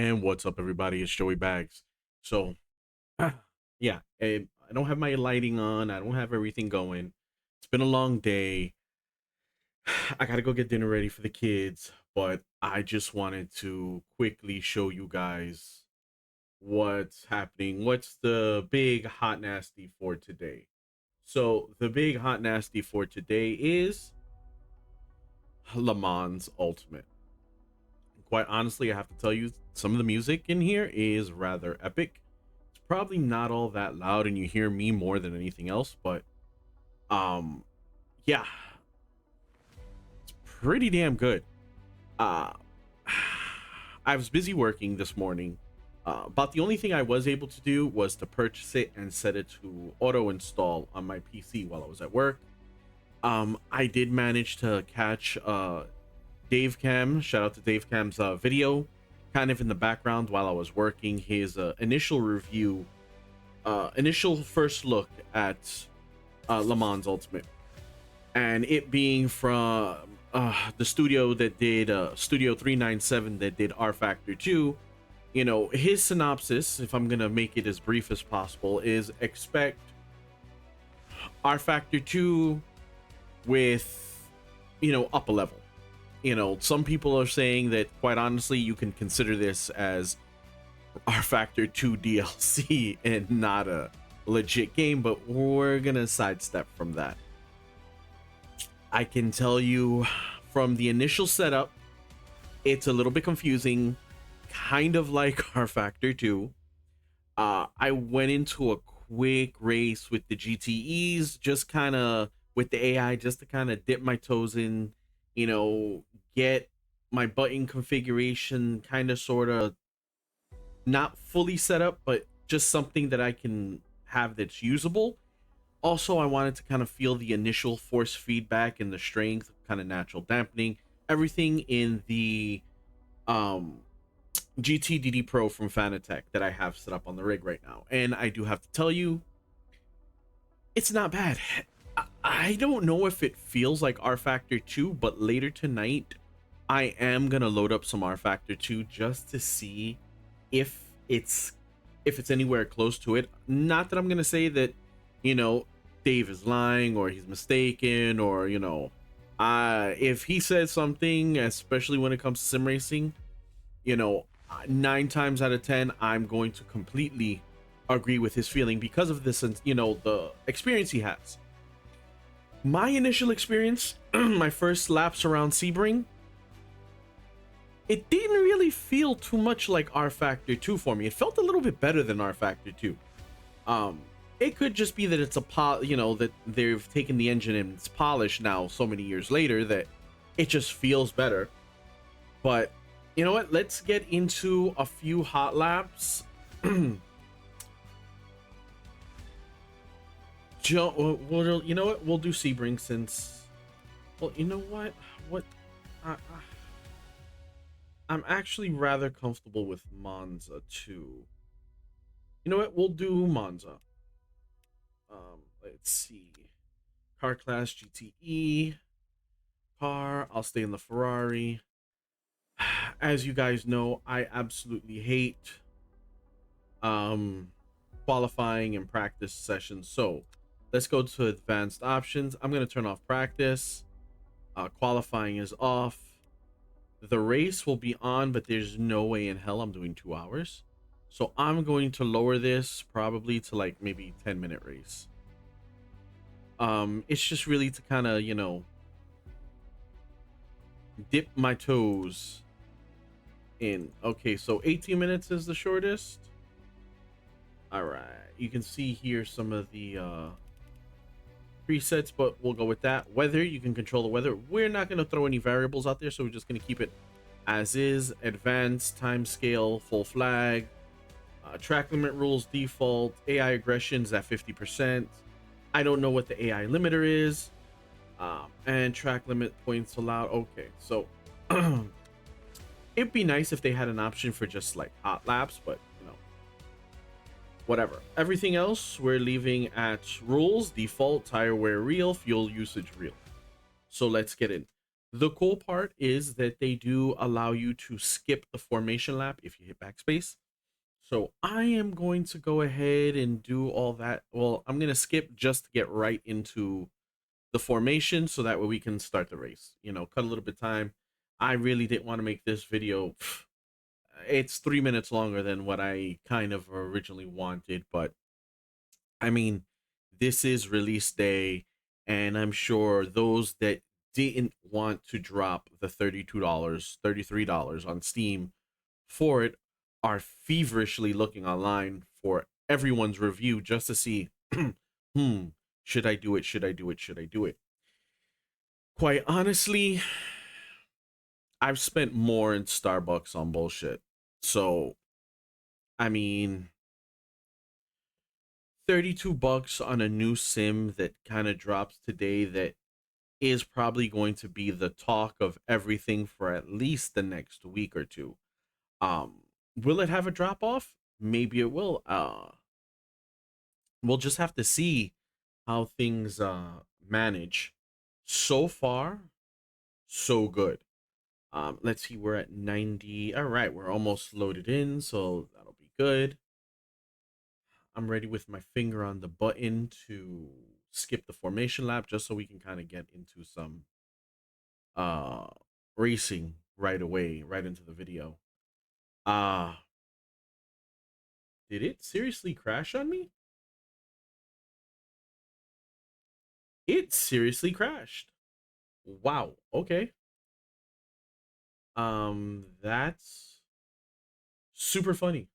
And what's up, everybody? It's Joey Bags. So, yeah, I don't have my lighting on. I don't have everything going. It's been a long day. I gotta go get dinner ready for the kids, but I just wanted to quickly show you guys what's happening. What's the big hot nasty for today? So, the big hot nasty for today is LeMans Ultimate. Quite honestly, I have to tell you, some of the music in here is rather epic. It's probably not all that loud and you hear me more than anything else, but um yeah, it's pretty damn good. Uh I was busy working this morning. But the only thing I was able to do was to purchase it and set it to auto install on my PC while I was at work. I did manage to catch Dave Cam. Shout out to Dave Cam's video, kind of in the background while I was working. His initial review, initial first look at LeMans Ultimate, and it being from the studio that did Studio 397 that did R Factor 2. You know, his synopsis, if I'm gonna make it as brief as possible, is expect R Factor 2 with, up a level. Some people are saying that, quite honestly, you can consider this as R Factor 2 DLC and not a legit game, but we're gonna sidestep from that. I can tell you from the initial setup, it's a little bit confusing, kind of like R Factor 2. I went into a quick race with the GTEs, just kind of with the AI, just to kind of dip my toes in, get my button configuration kind of sort of not fully set up, but just something that I can have that's usable. Also, I wanted to kind of feel the initial force feedback and the strength, kind of natural dampening, everything in the um GTDD Pro from Fanatec that I have set up on the rig right now. And I do have to tell you, it's not bad. I don't know if it feels like R Factor 2, but later tonight I am gonna load up some R Factor 2 just to see if it's anywhere close to it. Not that I'm gonna say that, you know, Dave is lying or he's mistaken, or if he says something, especially when it comes to sim racing, 9 times out of 10 I'm going to completely agree with his feeling because of this, and the experience he has. My initial experience, my first laps around Sebring, it didn't really feel too much like R Factor 2 for me. It felt a little bit better than R Factor 2. It could just be that it's that they've taken the engine and it's polished now so many years later that it just feels better. But you know what? Let's get into a few hot laps. You know what? We'll do Sebring since. Well, you know what? I'm actually rather comfortable with Monza too. You know what? We'll do Monza. Let's see. Car class GTE. Car. I'll stay in the Ferrari. As you guys know, I absolutely hate qualifying and practice sessions. So let's go to advanced options. I'm going to turn off practice. Qualifying is off. The race will be on, but there's no way in hell I'm doing 2 hours. So I'm going to lower this probably to like maybe 10-minute race. It's just really to kind of, dip my toes in. Okay, so 18 minutes is the shortest. All right, you can see here some of the presets, but we'll go with that. Weather, you can control the weather. We're not going to throw any variables out there, so we're just going to keep it as is. Advanced, time scale, full flag, track limit rules, default, AI aggressions at 50%. I don't know what the AI limiter is. And track limit points allowed. Okay, so it'd be nice if they had an option for just like hot laps, but whatever. Everything else we're leaving at rules, default, tire wear real, fuel usage real. So let's get in. The cool part is that they do allow you to skip the formation lap if you hit backspace. So I am going to go ahead and do all that. Well, I'm going to skip just to get right into the formation so that way we can start the race. Cut a little bit of time. I really didn't want to make this video. It's 3 minutes longer than what I kind of originally wanted, but I mean, this is release day, and I'm sure those that didn't want to drop the $32, $33 on Steam for it are feverishly looking online for everyone's review just to see, hmm, should I do it? Should I do it? Should I do it? Quite honestly, I've spent more in Starbucks on bullshit. So, I mean, $32 on a new sim that kind of drops today that is probably going to be the talk of everything for at least the next week or two. Um, will it have a drop off? Maybe it will. We'll just have to see how things manage. So far, so good. Let's see, we're at 90. All right, we're almost loaded in, so that'll be good. I'm ready with my finger on the button to skip the formation lap just so we can kind of get into some uh racing right away, right into the video. Uh did it seriously crash on me? It seriously crashed. Wow. Okay. That's super funny.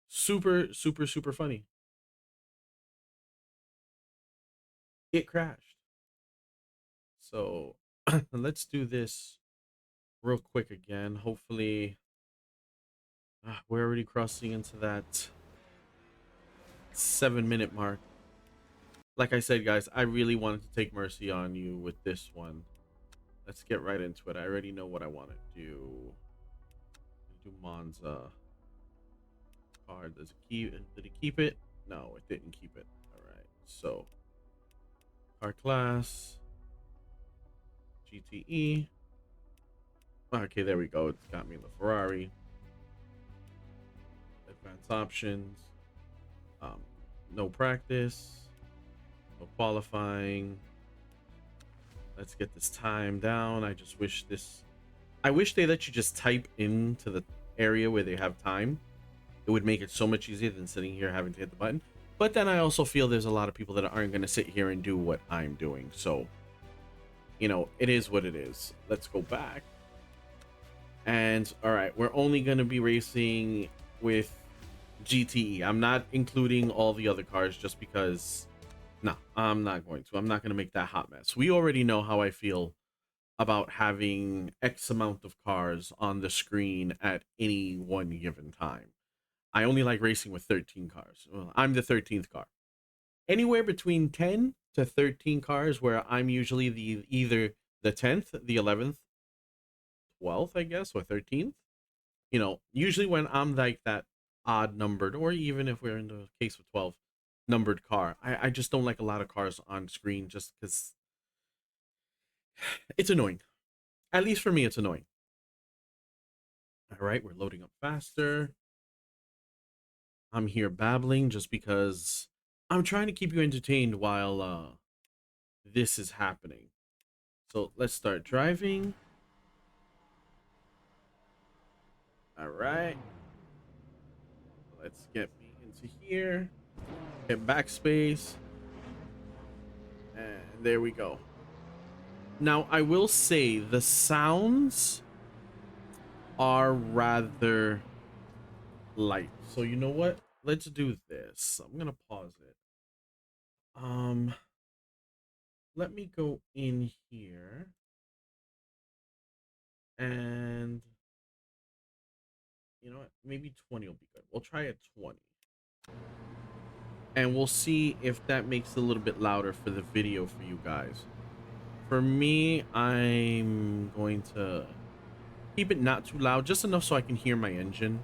Super super super funny. It crashed. So, let's do this real quick again. Hopefully, we're already crossing into that 7 minute mark. Like I said, guys, I really wanted to take mercy on you with this one. Let's get right into it. I already know what I want to do. Do Monza card. Does it keep? Did it keep it? No, it didn't keep it. All right. So, car class, GTE. Okay, there we go. It's got me in the Ferrari. Advanced options. Um, no practice. No qualifying. Let's get this time down. I just wish this. I wish they let you just type into the area where they have time. It would make it so much easier than sitting here having to hit the button. But then I also feel there's a lot of people that aren't going to sit here and do what I'm doing. So, it is what it is. Let's go back. And all right, we're only going to be racing with GTE. I'm not including all the other cars just because. No, I'm not going to. I'm not going to make that hot mess. We already know how I feel about having X amount of cars on the screen at any one given time. I only like racing with 13 cars. Well, I'm the 13th car. Anywhere between 10 to 13 cars where I'm usually the either the 10th, the 11th, 12th, I guess, or 13th. Usually when I'm like that odd numbered, or even if we're in the case of 12 numbered car, I just don't like a lot of cars on screen just because it's annoying. At least for me, it's annoying. All right, we're loading up faster. I'm here babbling just because I'm trying to keep you entertained while this is happening. So let's start driving. All right. Let's get me into here. Hit backspace. And there we go. Now, I will say the sounds are rather light. So you know what? Let's do this. I'm going to pause it. Um, let me go in here and you know what? Maybe 20 will be good. We'll try at 20. And we'll see if that makes it a little bit louder for the video for you guys. For me, I'm going to keep it not too loud, just enough so I can hear my engine.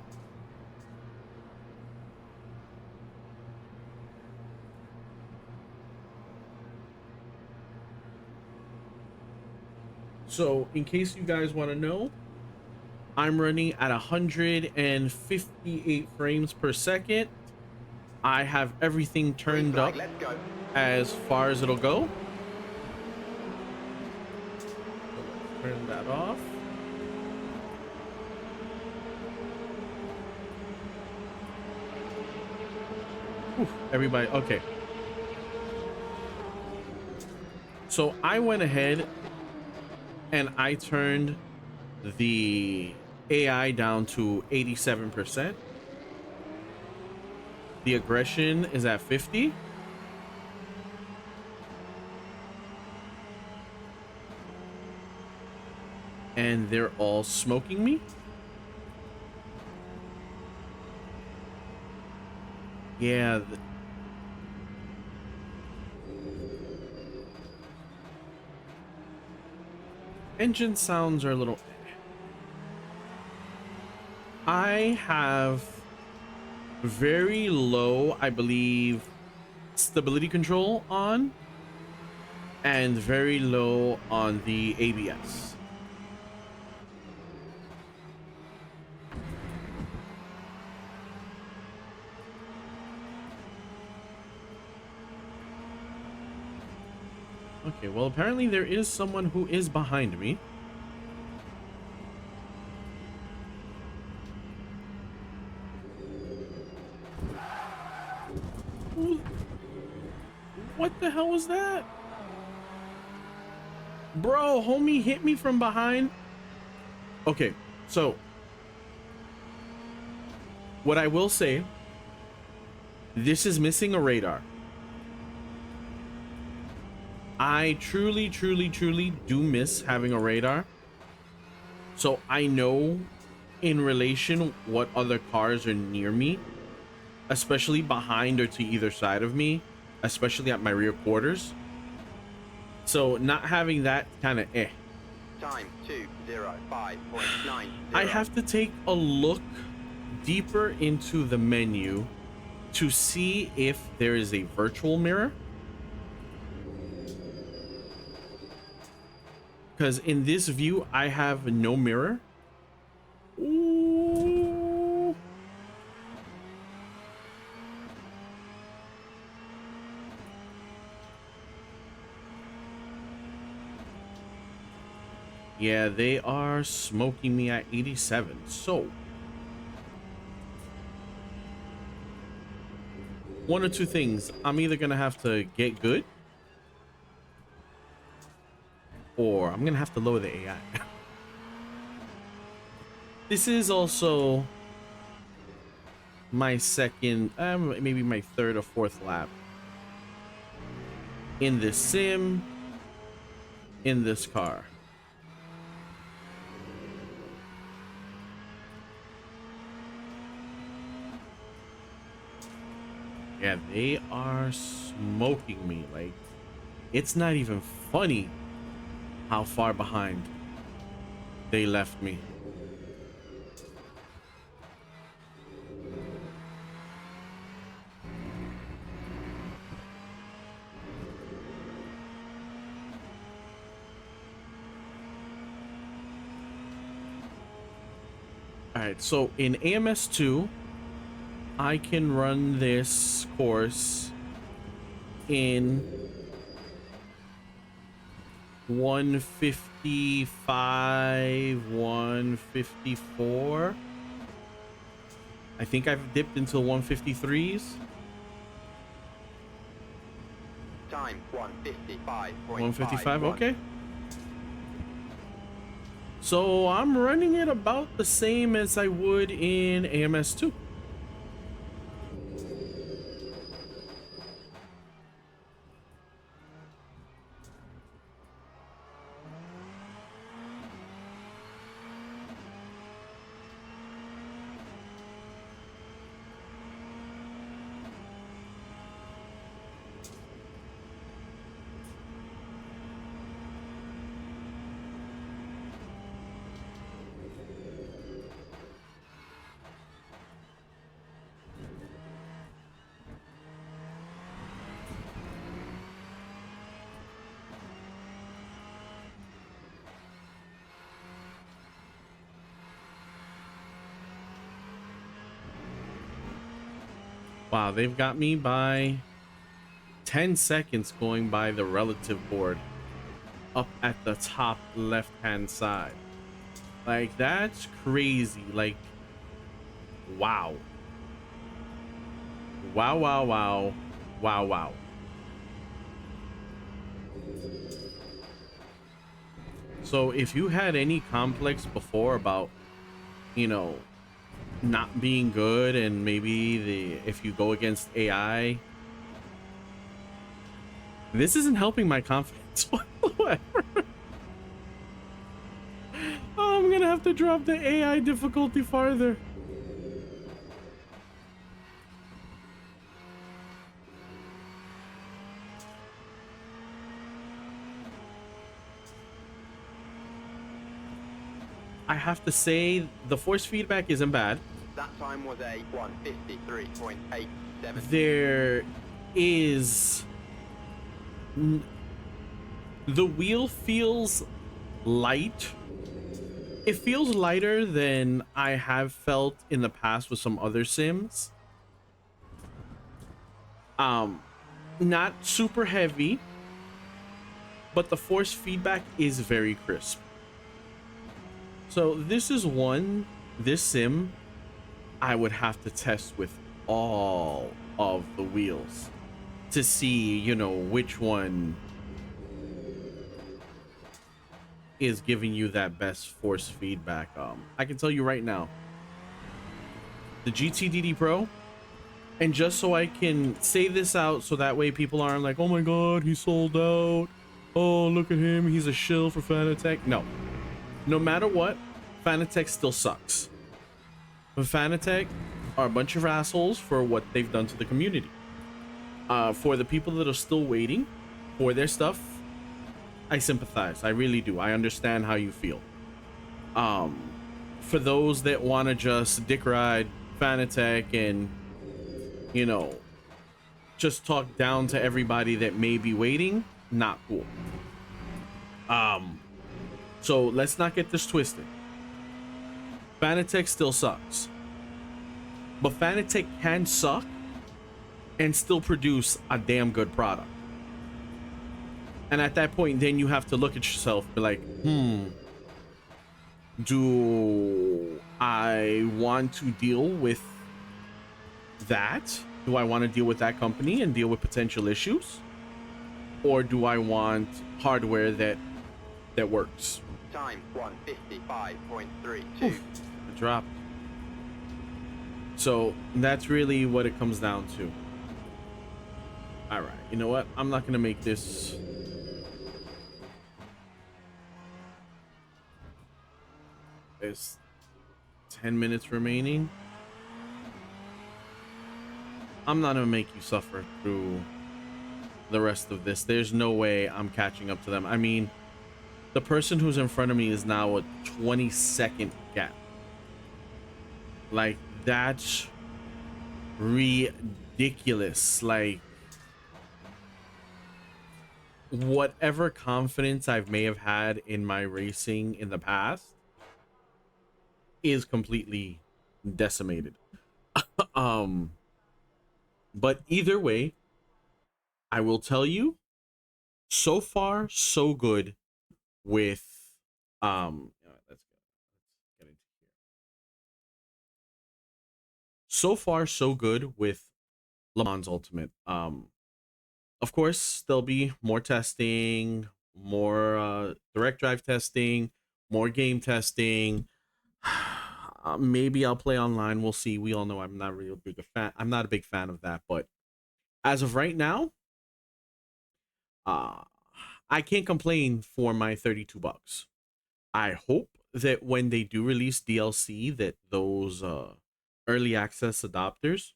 So, in case you guys want to know, I'm running at 158 frames per second. I have everything Green turned flag, up let's go. as far as it'll go. So let's turn that off. Whew, everybody, okay. So I went ahead and I turned the AI down to 87%. The aggression is at 50. And they're all smoking me. Yeah, the engine sounds are a little. I have very low, I believe, stability control on, and very low on the ABS. Okay, well, apparently there is someone who is behind me. What the hell was that? Bro, homie hit me from behind. Okay, so what I will say, this is missing a radar. I truly, truly, truly do miss having a radar. So I know in relation what other cars are near me, especially behind or to either side of me, especially at my rear quarters. So not having that kind of Time 2:05.90. I have to take a look deeper into the menu to see if there is a virtual mirror. Because in this view, I have no mirror. Ooh. Yeah, they are smoking me at 87. So, one or two things. I'm either going to have to get good or I'm going to have to lower the AI. This is also my second, maybe my third or fourth lap in this sim, in this car. Yeah, they are smoking me. Like, it's not even funny how far behind they left me. All right, so in AMS2, I can run this course in 155, 154. I think I've dipped into 153s. Time 155, 155.51. okay. So I'm running it about the same as I would in AMS2. Wow, they've got me by 10 seconds going by the relative board up at the top left hand side. Like, that's crazy. Like, wow. Wow, wow, wow. Wow, wow. So if you had any complex before about, you know, not being good and maybe if you go against AI, this isn't helping my confidence whatsoever. Oh, I'm gonna have to drop the AI difficulty farther. I have to say the force feedback isn't bad. That time was a 153.87. There is the wheel feels light. It feels lighter than I have felt in the past with some other sims. Um, not super heavy, but the force feedback is very crisp. So this sim I would have to test with all of the wheels to see, you know, which one is giving you that best force feedback. I can tell you right now, the GTDD Pro, and just so I can say this out so that way people aren't like, oh my god, he sold out. Oh, look at him, he's a shill for Fanatec. No, no matter what, Fanatec still sucks. But Fanatec are a bunch of assholes for what they've done to the community. For the people that are still waiting for their stuff, I sympathize. I really do. I understand how you feel. For those that want to just dick ride Fanatec and, you know, just talk down to everybody that may be waiting, not cool. So let's not get this twisted. Fanatec still sucks. But Fanatec can suck and still produce a damn good product. And at that point, then you have to look at yourself, be like, do I want to deal with that? Do I want to deal with that company and deal with potential issues? Or do I want hardware that works? Time 155.32. Oof, it dropped. So that's really what it comes down to. All right, you know what? I'm not gonna make this. There's 10 minutes remaining. I'm not gonna make you suffer through the rest of this. There's no way I'm catching up to them. I mean, the person who's in front of me is now a 20-second gap. Like, that's ridiculous. Like, whatever confidence I've may have had in my racing in the past is completely decimated. um but either way, I will tell you, so far so good with let's get into here. So far so good with LeMans Ultimate. Of course there'll be more testing, more direct drive testing, more game testing. Maybe I'll play online. We'll see. We all know I'm not really big a fan. I'm not a big fan of that. But as of right now, uh, I can't complain for my $32. I hope that when they do release DLC, that those early access adopters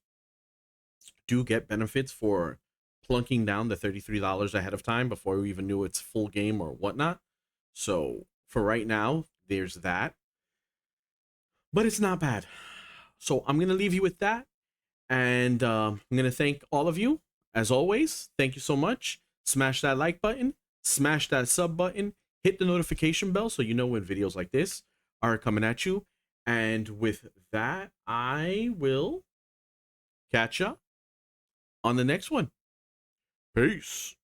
do get benefits for plunking down the $33 ahead of time before we even knew its full game or whatnot. So for right now, there's that. But it's not bad. So I'm gonna leave you with that. And I'm going to thank all of you. As always, thank you so much. Smash that like button, smash that sub button, hit the notification bell so you know when videos like this are coming at you. And with that, I will catch ya on the next one. Peace.